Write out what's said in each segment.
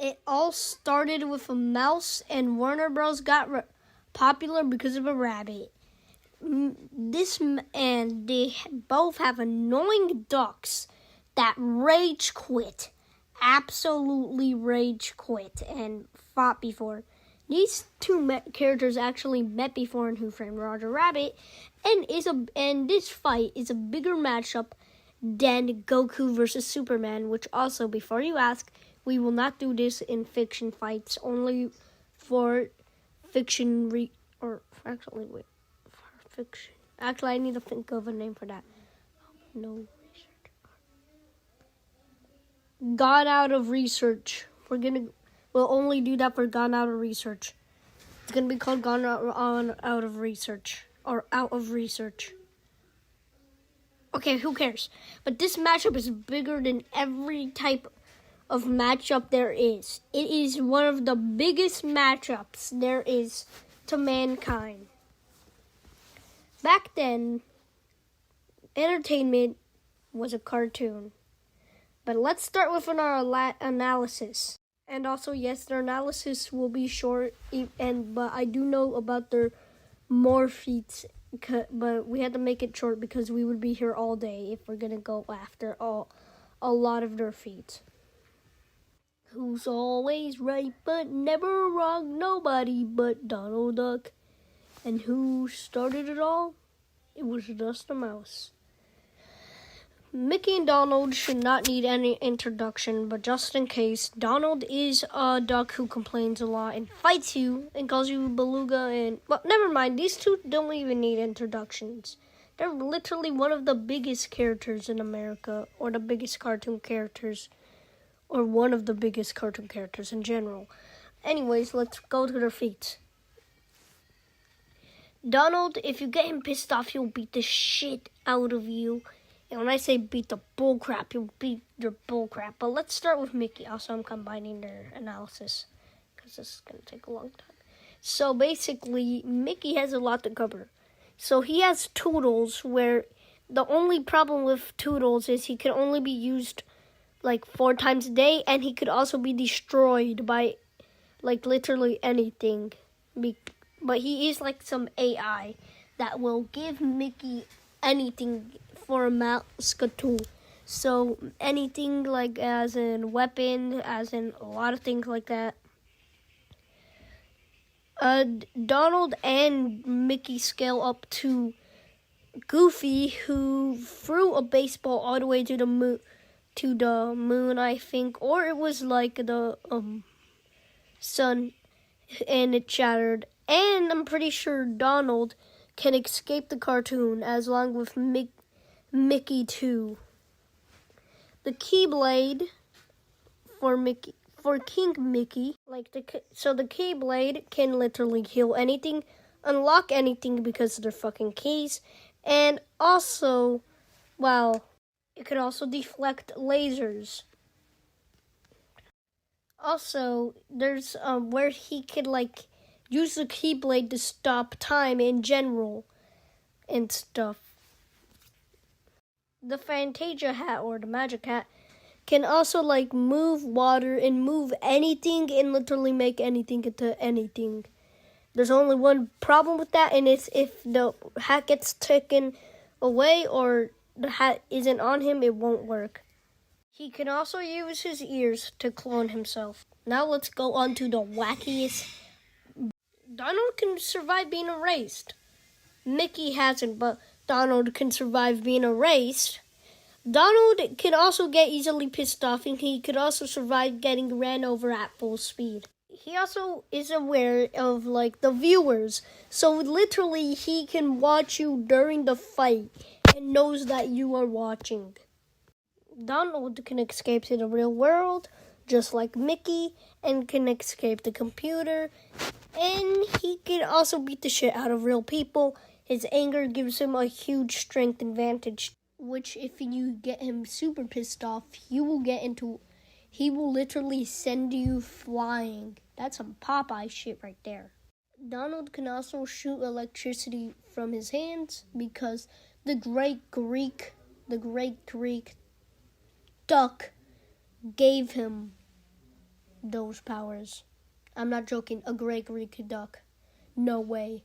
It all started with a mouse, and Warner Bros. Got popular because of a rabbit. And they both have annoying ducks that rage quit, absolutely rage quit, and fought before. These two characters actually met before in Who Framed Roger Rabbit, and this fight is a bigger matchup than Goku versus Superman. Which also, before you ask, we will not do this in fiction fights, only for fiction fiction. Actually, I need to think of a name for that. No research. Gone out of research. We'll only do that for gone out of research. It's gonna be called gone out of research or out of research. Okay, who cares? But this matchup is bigger than every type of matchup there is. It is one of the biggest matchups there is to mankind. Back then, entertainment was a cartoon. But let's start with our analysis. And also, yes, their analysis will be short, but I do know about their more feats, but we had to make it short because we would be here all day if we're going to go after a lot of their feats. Who's always right but never wrong? Nobody but Donald Duck. And who started it all? It was just a mouse. Mickey and Donald should not need any introduction, but just in case, Donald is a duck who complains a lot and fights you and calls you beluga well, never mind, these two don't even need introductions. They're literally one of the biggest characters in America, or the biggest cartoon characters, or one of the biggest cartoon characters in general. Anyways, let's go to their feats. Donald, if you get him pissed off, he'll beat the shit out of you. And when I say beat the bullcrap, he'll beat your bullcrap. But let's start with Mickey. Also, I'm combining their analysis because this is going to take a long time. So basically, Mickey has a lot to cover. So he has Toodles, where the only problem with Toodles is he can only be used like 4 times a day. And he could also be destroyed by like literally anything. But he is like some AI that will give Mickey anything for a mouse tool. So anything like as in weapon, as in a lot of things like that. Donald and Mickey scale up to Goofy, who threw a baseball all the way to the moon, I think, or it was like the sun, and it shattered. And I'm pretty sure Donald can escape the cartoon as long with Mickey too. The Keyblade for King Mickey, so the Keyblade can literally heal anything, unlock anything because they're fucking keys, and also, it could also deflect lasers. Also, there's where he could use the Keyblade to stop time in general and stuff. The Fantasia hat, or the magic hat, can also move water and move anything and literally make anything into anything. There's only one problem with that, and it's if the hat gets taken away or the hat isn't on him, it won't work. He can also use his ears to clone himself. Now let's go on to the wackiest. Donald can survive being erased. Mickey hasn't, but Donald can survive being erased. Donald can also get easily pissed off, and he could also survive getting ran over at full speed. He also is aware of the viewers, so literally he can watch you during the fight and knows that you are watching. Donald can escape to the real world, just like Mickey, and can escape the computer. And he can also beat the shit out of real people. His anger gives him a huge strength advantage, which if you get him super pissed off, he will literally send you flying. That's some Popeye shit right there. Donald can also shoot electricity from his hands because the great Greek duck gave him those powers. I'm not joking. A Gregory duck. No way.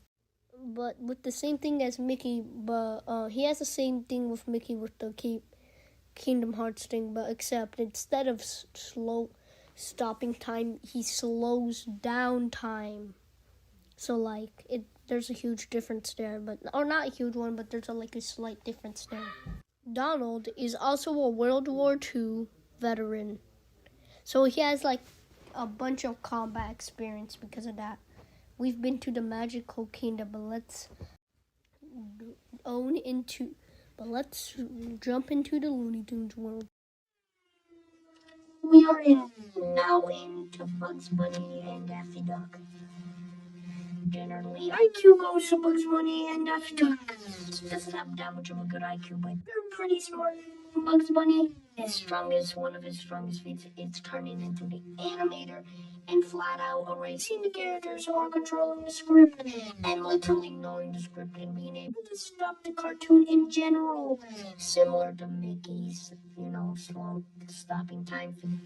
But with the same thing as Mickey, but he has the same thing with Mickey with the Kingdom Hearts thing, but except instead of slow stopping time, he slows down time. So like there's a huge difference there, or not a huge one, but there's a slight difference there. Donald is also a World War II veteran, so he has like a bunch of combat experience because of that. We've been to the magical kingdom, but let's jump into the Looney Tunes world. We are now into Bugs Bunny and Daffy Duck. Generally, IQ goes to Bugs Bunny and Daffy Duck. Doesn't have that much of a good IQ, but they're pretty smart. Bugs Bunny, one of his strongest feats is turning into the animator and flat out erasing the characters or controlling the script and literally knowing the script and being able to stop the cartoon in general. Similar to Mickey's, slow stopping time thing.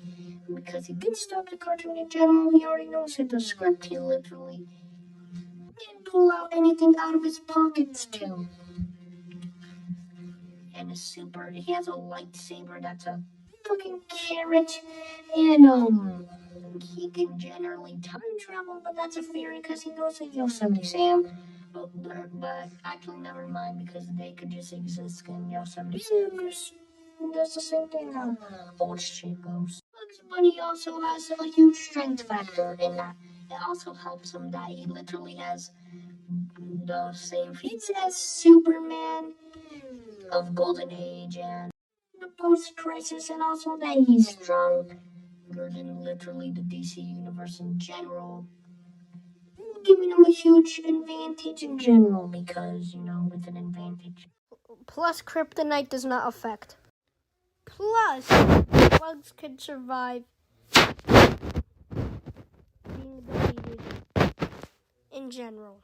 Because he can stop the cartoon in general, he already knows it. The script, he literally can pull out anything out of his pockets too. And he has a lightsaber that's a fucking carrot, and he can generally time travel, but that's a theory because he goes to Yosemite Sam. But actually, never mind, because they could just exist in Yosemite Sam. Does the same thing how old shit goes. Bugs Bunny also has a huge strength factor in that. It also helps him that he literally has the same feats as Superman of Golden Age and the post-crisis, and also that he's stronger than literally the DC universe in general, giving him a huge advantage in general because, with an advantage. Plus, kryptonite does not affect. Plus, bugs can survive being defeated in general.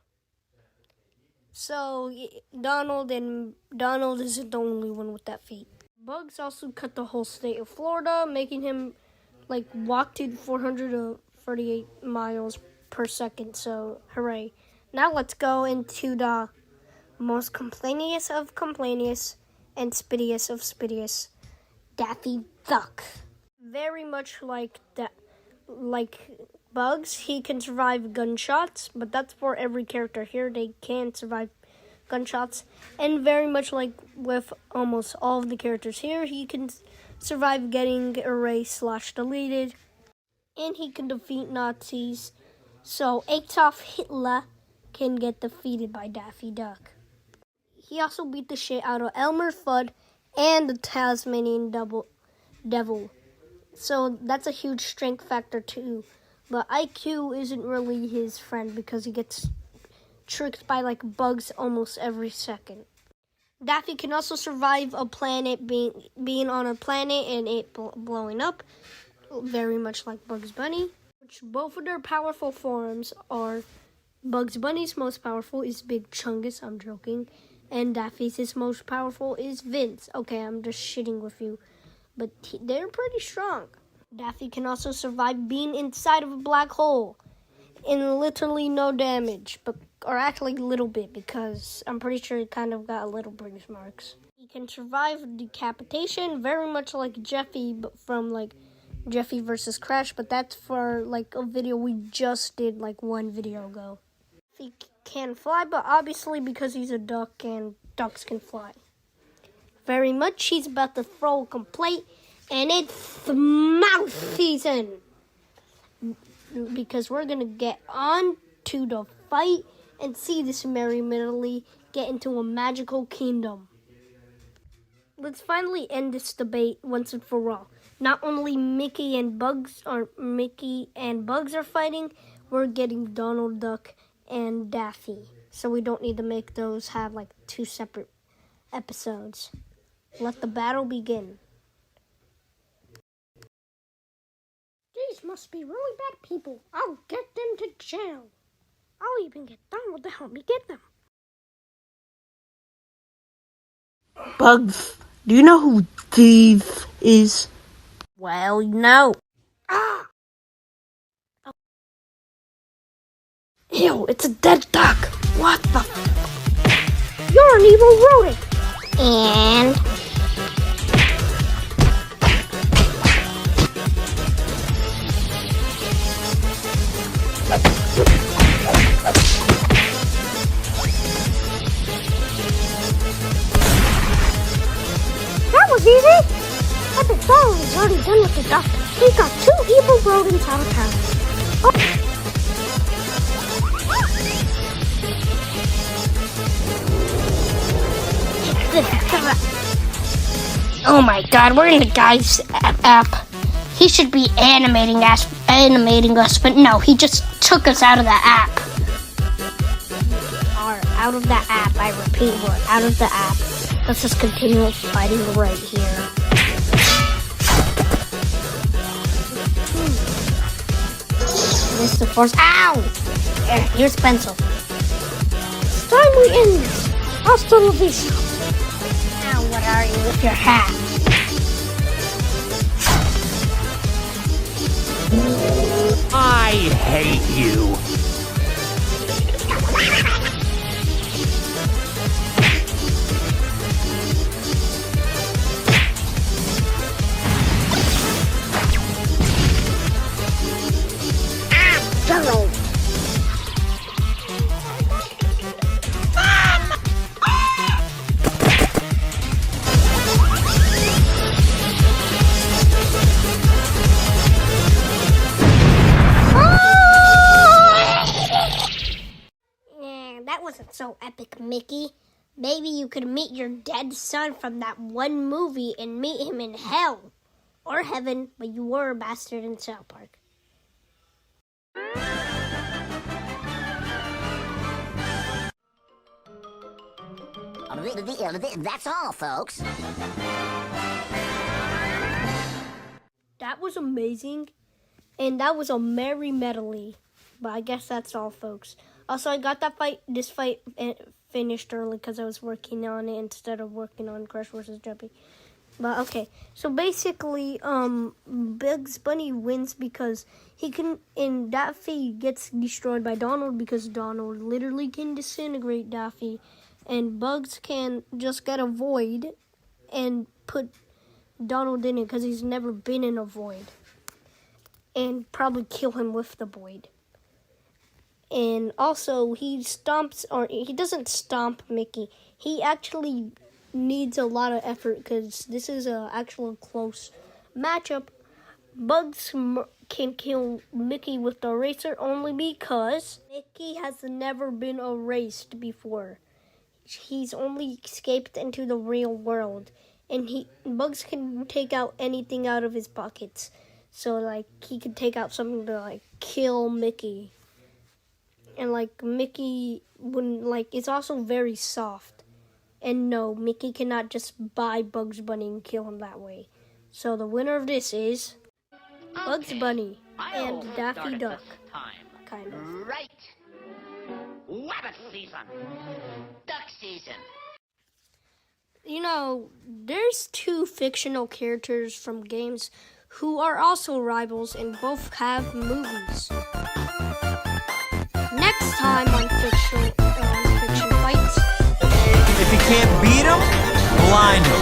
So Donald isn't the only one with that feat. Bugs also cut the whole state of Florida, making him walk to 438 miles per second. So hooray! Now let's go into the most complainiest of complainiest and spittiest of spittiest, Daffy Duck. Very much like that, like Bugs, he can survive gunshots, but that's for every character. Here they can survive gunshots, and very much like with almost all of the characters here, he can survive getting erased / deleted, and he can defeat Nazis. So Adolf Hitler can get defeated by Daffy Duck. He also beat the shit out of Elmer Fudd and the Tasmanian Devil. So that's a huge strength factor too. But IQ isn't really his friend because he gets tricked by bugs almost every second. Daffy can also survive a planet being on a planet and it blowing up, very much like Bugs Bunny. Which both of their powerful forms are Bugs Bunny's most powerful is Big Chungus, I'm joking, and Daffy's most powerful is Vince. Okay, I'm just shitting with you, but they're pretty strong. Daffy can also survive being inside of a black hole and literally no damage, or actually a little bit, because I'm pretty sure he kind of got a little bruise marks. He can survive decapitation, very much like Jeffy, but from Jeffy versus Crash, but that's for a video we just did 1 video ago. He can fly, but obviously because he's a duck and ducks can fly. Very much, he's about to throw a complaint, and it's mouth season. Because we're going to get on to the fight and see this merry Middley get into a magical kingdom. Let's finally end this debate once and for all. Not only Mickey and Bugs are fighting, we're getting Donald Duck and Daffy. So we don't need to make those have 2 separate episodes. Let the battle begin. These must be really bad people. I'll get them to jail. I'll even get Donald to help me get them. Bugs, do you know who Steve is? Well, no. Ah! Ew, it's a dead duck. What the? You're an evil rodent. And That was easy. Epic Battle is already done with the duck. We got 2 evil rodents out of town. Oh. oh my god, we're in the guy's app. He should be animating us, but no, he just took us out of the app. We are out of the app. I repeat, we're out of the app. Let's just continue fighting right here. This is the force. Ow! There, here's pencil. It's time we end this. Hasta la vista. Now, what are you with your hat? I hate you. Gerald. That wasn't so epic, Mickey. Maybe you could meet your dead son from that one movie and meet him in hell. Or heaven, but you were a bastard in South Park. That's all, folks. That was amazing. And that was a merry medley. But I guess that's all, folks. Also, I got this fight finished early because I was working on it instead of working on Crush vs. Jumpy. But okay, so basically, Bugs Bunny wins because and Daffy gets destroyed by Donald because Donald literally can disintegrate Daffy, and Bugs can just get a void and put Donald in it because he's never been in a void, and probably kill him with the void. And also, he doesn't stomp Mickey. He actually needs a lot of effort because this is an actual close matchup. Bugs can kill Mickey with the eraser only because Mickey has never been erased before. He's only escaped into the real world. And Bugs can take out anything out of his pockets. So, like, he could take out something to, like, kill Mickey. And, like, Mickey wouldn't, like, it's also very soft. And no, Mickey cannot just buy Bugs Bunny and kill him that way. So the winner of this is Bugs Bunny and Daffy Duck. Kind of. Right. Rabbit season. Duck season. You know, there's 2 fictional characters from games who are also rivals and both have movies. Next time on Fiction Fights. If you can't beat him, blind him.